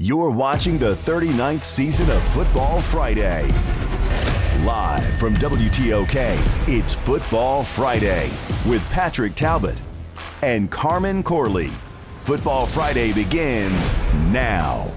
You're watching the 39th season of Football Friday. Live from WTOK, it's Football Friday with Patrick Talbot and Carmen Corley. Football Friday begins now.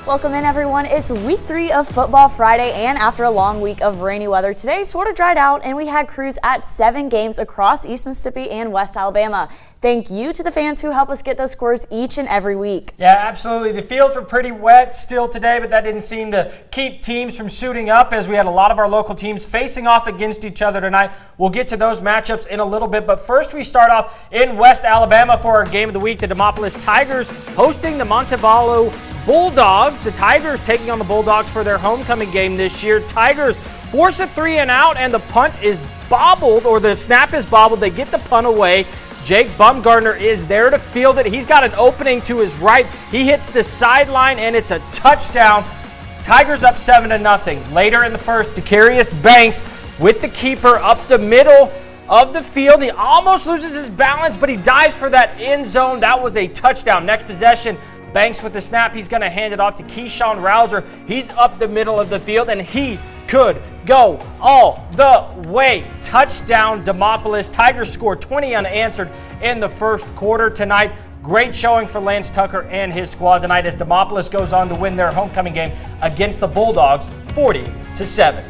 Welcome in, everyone. It's week 3 of Football Friday, and after a long week of rainy weather, today sort of dried out, and we had crews at 7 games across East Mississippi and West Alabama. Thank you to the fans who help us get those scores each and every week. Yeah, absolutely. The fields were pretty wet still today, but that didn't seem to keep teams from suiting up, as we had a lot of our local teams facing off against each other tonight. We'll get to those matchups in a little bit, but first we start off in West Alabama for our game of the week. The Demopolis Tigers hosting the Montevallo Bulldogs. The Tigers taking on the Bulldogs for their homecoming game this year. Tigers force a 3 and out, and the punt is bobbled, or the snap is bobbled. They get the punt away. Jake Bumgardner is there to field it. He's got an opening to his right. He hits the sideline, and it's a touchdown. Tigers up 7-0. Later in the first, Decarius Banks with the keeper up the middle of the field. He almost loses his balance, but he dives for that end zone. That was a touchdown. Next possession, Banks with the snap. He's going to hand it off to Keyshawn Rouser. He's up the middle of the field, and he could go all the way. Touchdown, Demopolis. Tigers scored 20 unanswered in the first quarter tonight. Great showing for Lance Tucker and his squad tonight, as Demopolis goes on to win their homecoming game against the Bulldogs 40-7.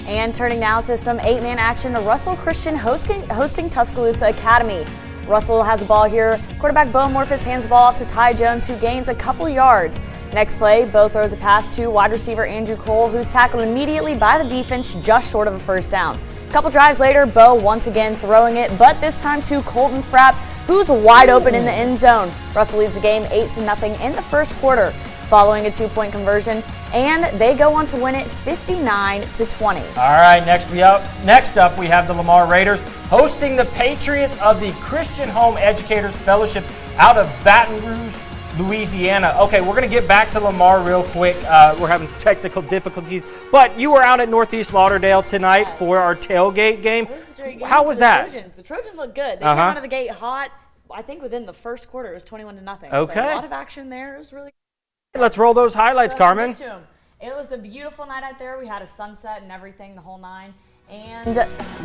And turning now to some 8-man action, Russell Christian hosting Tuscaloosa Academy. Russell has the ball here. Quarterback Bo Morphus hands the ball off to Ty Jones, who gains a couple yards. Next play, Bo throws a pass to wide receiver Andrew Cole, who's tackled immediately by the defense just short of a first down. A couple drives later, Bo once again throwing it, but this time to Colton Frapp, who's wide open in the end zone. Up leads the game 8-0 in the first quarter, following a 2-point conversion, and they go on to win it 59-20. All right, next up we have the Lamar Raiders hosting the Patriots of the Christian Home Educators Fellowship out of Baton Rouge, Louisiana. Okay, we're going to get back to Lamar real quick. We're having technical difficulties, but you were out at Northeast Lauderdale tonight for our tailgate game. How was that? The Trojans looked good. They came out of the gate hot. I think within the first quarter it was 21-0. Okay. So a lot of action there. It was really good. Let's roll those highlights, Carmen. It was a beautiful night out there. We had a sunset and everything, the whole nine. And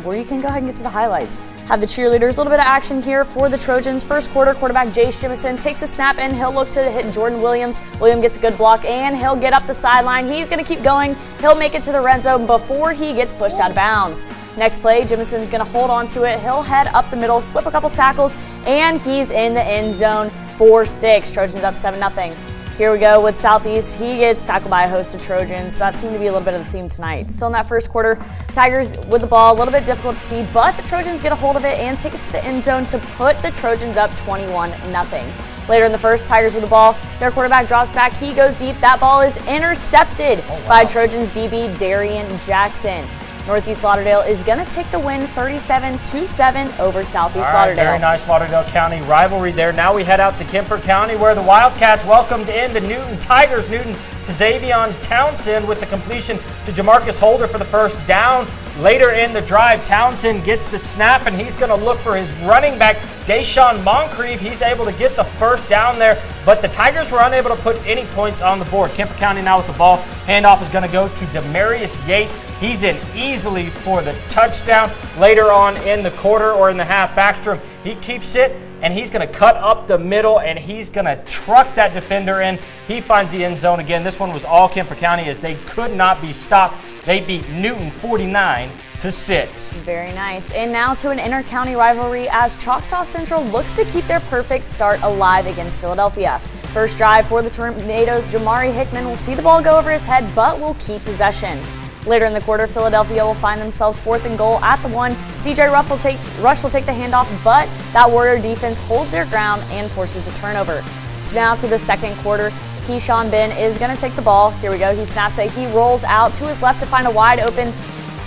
where you can go ahead and get to the highlights. Have the cheerleaders, a little bit of action here for the Trojans. First quarter, quarterback Jace Jemison takes a snap and he'll look to hit Jordan Williams. Williams gets a good block and he'll get up the sideline. He's going to keep going. He'll make it to the red zone before he gets pushed out of bounds. Next play, Jemison's going to hold on to it. He'll head up the middle, slip a couple tackles, and he's in the end zone for 6. Trojans up 7-0. Here we go with Southeast. He gets tackled by a host of Trojans. That seemed to be a little bit of the theme tonight. Still in that first quarter, Tigers with the ball, a little bit difficult to see, but the Trojans get a hold of it and take it to the end zone to put the Trojans up 21-0. Later in the first, Tigers with the ball. Their quarterback drops back. He goes deep. That ball is intercepted by Trojans DB Darian Jackson. Northeast Lauderdale is going to take the win 37-7 over Southeast Lauderdale. Very nice Lauderdale County rivalry there. Now we head out to Kemper County, where the Wildcats welcomed in the Newton Tigers. Newton to Xavion Townsend with the completion to Jamarcus Holder for the first down. Later in the drive, Townsend gets the snap, and he's going to look for his running back, Deshaun Moncrief. He's able to get the first down there, but the Tigers were unable to put any points on the board. Kemper County now with the ball. Handoff is going to go to Demarius Yates. He's in easily for the touchdown. Later on in the quarter or in the half, Backstrom, he keeps it, and he's going to cut up the middle, and he's going to truck that defender in. He finds the end zone again. This one was all Kemper County, as they could not be stopped. They beat Newton 49-6. Very nice. And now to an inter-county rivalry, as Choctaw Central looks to keep their perfect start alive against Philadelphia. First drive for the Tornadoes, Jamari Hickman will see the ball go over his head, but will keep possession. Later in the quarter, Philadelphia will find themselves 4th and goal at the 1. CJ Rush will take the handoff, but that Warrior defense holds their ground and forces the turnover. Now to the second quarter, Keyshawn Ben is going to take the ball. Here we go. He snaps it. He rolls out to his left to find a wide open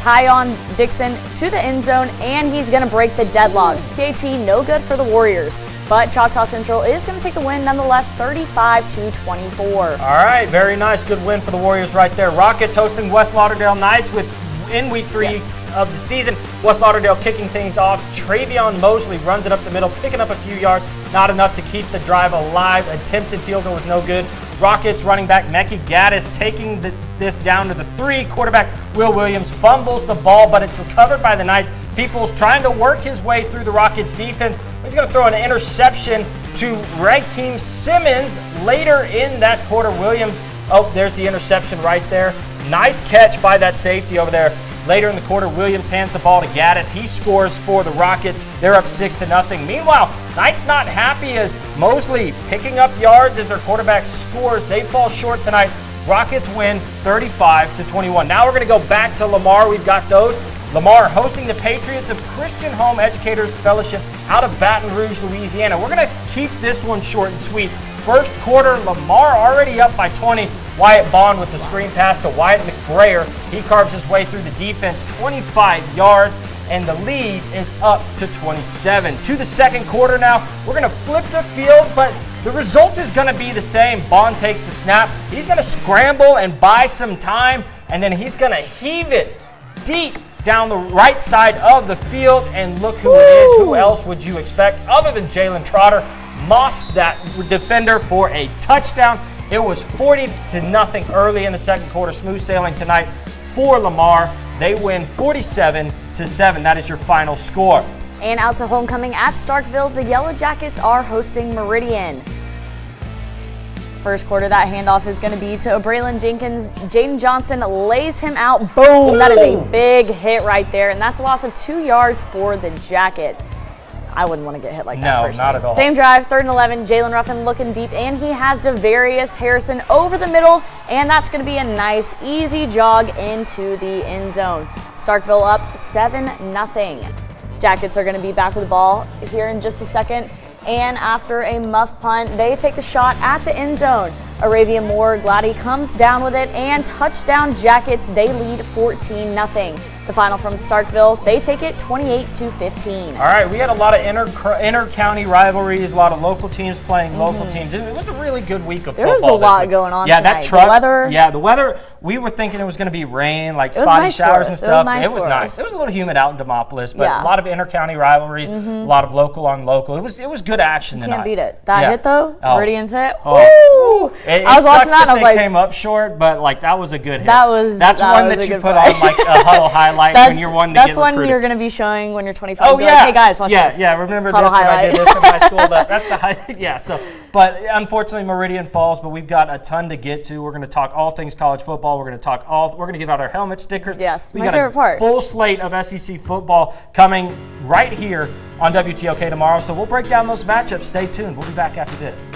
Tyon Dixon to the end zone, and he's going to break the deadlock. PAT no good for the Warriors, but Choctaw Central is going to take the win nonetheless, 35-24. All right, very nice. Good win for the Warriors right there. Rockets hosting West Lauderdale Knights with in week 3 of the season. West Lauderdale kicking things off. Travion Mosley runs it up the middle, picking up a few yards. Not enough to keep the drive alive. Attempted field goal was no good. Rockets running back Mekhi Gaddis taking this down to the 3. Quarterback Will Williams fumbles the ball, but it's recovered by the Knights. Peoples trying to work his way through the Rockets defense. He's going to throw an interception to Rakeem Simmons later in that quarter. Williams, oh, there's the interception right there. Nice catch by that safety over there. Later in the quarter, Williams hands the ball to Gaddis. He scores for the Rockets. They're up 6-0. Meanwhile, Knights not happy as Mosley picking up yards as their quarterback scores. They fall short tonight. Rockets win 35-21. Now we're going to go back to Lamar. We've got those. Lamar hosting the Patriots of Christian Home Educators Fellowship out of Baton Rouge, Louisiana. We're going to keep this one short and sweet. First quarter, Lamar already up by 20. Wyatt Bond with the screen pass to Wyatt McBrayer. He carves his way through the defense, 25 yards, and the lead is up to 27. To the second quarter now, we're going to flip the field, but the result is going to be the same. Bond takes the snap. He's going to scramble and buy some time, and then he's going to heave it deep down the right side of the field, and look who it is. Who else would you expect other than Jalen Trotter? Mossed that defender for a touchdown. It was 40-0 early in the second quarter. Smooth sailing tonight for Lamar. They win 47-7. That is your final score. And out to homecoming at Starkville, the Yellow Jackets are hosting Meridian. First quarter, that handoff is going to be to O'Braylon Jenkins. Jaden Johnson lays him out. Boom! That is a big hit right there, and that's a loss of 2 yards for the Jacket. I wouldn't want to get hit like that. No, not at all. Same drive, 3rd and 11. Jalen Ruffin looking deep, and he has Devarius Harrison over the middle, and that's going to be a nice, easy jog into the end zone. Starkville up 7-0. Jackets are going to be back with the ball here in just a second. And after a muff punt, they take the shot at the end zone. Aravia Moore Gladdy comes down with it, and touchdown Jackets. They lead 14-0. The final from Starkville, they take it 28-15. All right, we had a lot of inter-county rivalries, a lot of local teams playing local teams. It was a really good week of football. There was a lot going on tonight. That truck, the weather. Yeah, the weather, we were thinking it was going to be rain, like spotty showers and stuff. It was nice. It was a little humid out in Demopolis, but a lot of inter-county rivalries, a lot of local on local. It was good action tonight. Can't beat it. That hit, though, Meridian's hit. I was watching that, and I was like, came up short, but like that was a good hit. That's one that you put on like a huddle highlight when you're wanting to get recruited. That's one you're going to be showing when you're 25. Oh, like, hey guys, watch this. Yeah, remember huddle this when I did this in high school. That's the highlight. Yeah, but unfortunately Meridian falls, but we've got a ton to get to. We're going to talk all things college football. We're going to give out our helmet stickers. Yes, we my got favorite part. Full slate of SEC football coming right here on WTOK tomorrow. So we'll break down those matchups. Stay tuned. We'll be back after this.